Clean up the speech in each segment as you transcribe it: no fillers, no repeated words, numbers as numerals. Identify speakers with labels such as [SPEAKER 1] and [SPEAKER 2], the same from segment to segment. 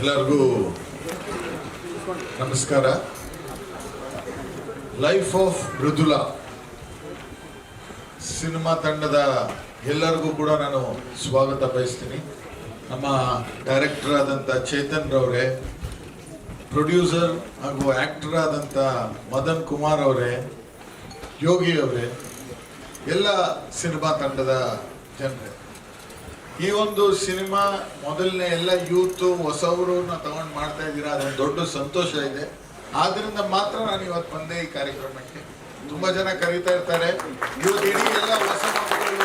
[SPEAKER 1] ಎಲ್ಲರಿಗೂ ನಮಸ್ಕಾರ. Life of Mridula cinema ತಂಡದ ಎಲ್ಲರಿಗೂ ಕೂಡ ನಾನು ಸ್ವಾಗತ ಬಯಸ್ತೀನಿ. ನಮ್ಮ ಡೈರೆಕ್ಟರ್ ಆದಂಥ ಚೇತನ್ ರವರೇ, ಪ್ರೊಡ್ಯೂಸರ್ ಹಾಗೂ ಆಕ್ಟರ್ ಆದಂಥ ಮದನ್ ಕುಮಾರ್ ಅವರೇ, ಯೋಗಿ ಅವರೇ, ಎಲ್ಲ ಸಿನಿಮಾ ತಂಡದ ಜನರೇ, ಈ ಒಂದು ಸಿನಿಮಾ ಮೊದಲನೇ ಎಲ್ಲ ಯೂತ್ ಹೊಸವರನ್ನ ತಗೊಂಡು ಮಾಡ್ತಾ ಇದ್ದೀರಾ, ಅದೊಂದು ದೊಡ್ಡ ಸಂತೋಷ ಇದೆ. ಆದ್ರಿಂದ ಮಾತ್ರ ನಾನು ಇವತ್ತು ಬಂದೆ ಈ ಕಾರ್ಯಕ್ರಮಕ್ಕೆ. ತುಂಬಾ ಜನ ಕರೀತಾ ಇರ್ತಾರೆ, ಇವತ್ತು ಇಡೀ ಎಲ್ಲ ಹೊಸ ಮಕ್ಕಳು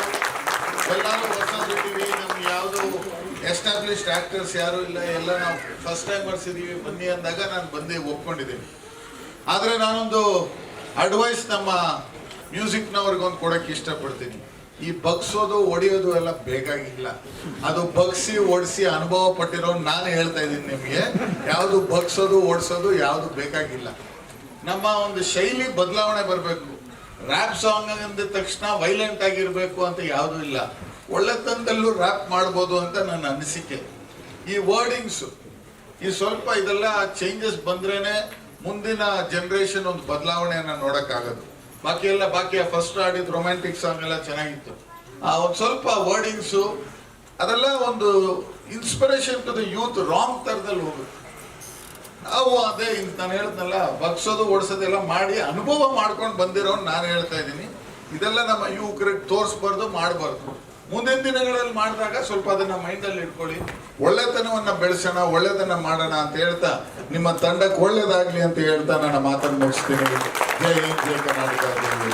[SPEAKER 1] ಎಲ್ಲರೂ ಹೊಸದಿದ್ದೀವಿ, ನಮ್ಗೆ ಯಾವುದು ಎಸ್ಟಾಬ್ಲಿಷ್ಡ್ ಆಕ್ಟರ್ಸ್ ಯಾರು ಇಲ್ಲ, ಎಲ್ಲ ನಾವು ಫಸ್ಟ್ ಟೈಮರ್ಸ್ ಇದೀವಿ ಬನ್ನಿ ಅಂದಾಗ ನಾನು ಬಂದು ಒಪ್ಕೊಂಡಿದ್ದೀನಿ. ಆದರೆ ನಾನೊಂದು ಅಡ್ವೈಸ್ ನಮ್ಮ ಮ್ಯೂಸಿಕ್ನವ್ರಿಗೊಂದು ಕೊಡೋಕ್ಕೆ ಇಷ್ಟಪಡ್ತೀನಿ. ಈ ಬಗ್ಸೋದು ಹೊಡೆಯೋದು ಎಲ್ಲ ಬೇಕಾಗಿಲ್ಲ, ಅದು ಬಗ್ಸಿ ಓಡಿಸಿ ಅನುಭವ ಪಟ್ಟಿರೋ ನಾನು ಹೇಳ್ತಾ ಇದ್ದೀನಿ ನಿಮಗೆ. ಯಾವುದು ಬಗ್ಸೋದು ಓಡಿಸೋದು ಯಾವುದು ಬೇಕಾಗಿಲ್ಲ. ನಮ್ಮ ಒಂದು ಶೈಲಿ ಬದಲಾವಣೆ ಬರಬೇಕು. ರ್ಯಾಪ್ ಸಾಂಗ್ ಅಂದ ತಕ್ಷಣ ವೈಲೆಂಟ್ ಆಗಿರಬೇಕು ಅಂತ ಯಾವುದೂ ಇಲ್ಲ. ಒಳ್ಳೆತನದಲ್ಲೂ ರ್ಯಾಪ್ ಮಾಡ್ಬೋದು ಅಂತ ನನ್ನ ಅನಿಸಿಕೆ. ಈ ವರ್ಡಿಂಗ್ಸು ಈ ಸ್ವಲ್ಪ ಇದೆಲ್ಲ ಚೇಂಜಸ್ ಬಂದ್ರೇನೆ ಮುಂದಿನ ಜನ್ರೇಷನ್ ಒಂದು ಬದಲಾವಣೆಯನ್ನು ನೋಡೋಕ್ಕಾಗೋದು. ಬಾಕಿ ಫಸ್ಟ್ ಆಡಿದ ರೊಮ್ಯಾಂಟಿಕ್ ಸಾಂಗ್ ಎಲ್ಲ ಚೆನ್ನಾಗಿತ್ತು. ಒಂದು ಸ್ವಲ್ಪ ವರ್ಡಿಂಗ್ಸು ಅದೆಲ್ಲ ಒಂದು inspiration to the youth wrong ಥರದಲ್ಲಿ ಹೋಗುತ್ತೆ. ನಾವು ಅದೇ ನಾನು ಹೇಳ್ತನಲ್ಲ, ಬಗ್ಸೋದು ಓಡಿಸೋದೆಲ್ಲ ಮಾಡಿ ಅನುಭವ ಮಾಡ್ಕೊಂಡು ಬಂದಿರೋನು ನಾನು ಹೇಳ್ತಾ ಇದ್ದೀನಿ. ಇದೆಲ್ಲ ನಮ್ಮ ಯುವಕರಿಗೆ ತೋರಿಸ್ಬಾರ್ದು, ಮಾಡಬಾರ್ದು. ಮುಂದಿನ ದಿನಗಳಲ್ಲಿ ಮಾಡಿದಾಗ ಸ್ವಲ್ಪ ಅದನ್ನ ಮೈಂಡಲ್ಲಿ ಇಟ್ಕೊಳ್ಳಿ, ಒಳ್ಳೆತನವನ್ನ ಬೆಳೆಸೋಣ, ಒಳ್ಳೆತನ ಮಾಡೋಣ ಅಂತ ಹೇಳ್ತಾ ನಿಮ್ಮ ತಂಡಕ್ಕೆ ಒಳ್ಳೇದಾಗ್ಲಿ ಅಂತ ಹೇಳ್ತಾ ನನ್ನ ಮಾತನ್ನು ಮುಗಿಸ್ತೀನಿ. ಜೈ ಹಿಂದ್, ಜೈ ಕರ್ನಾಟಕ, ಜೈ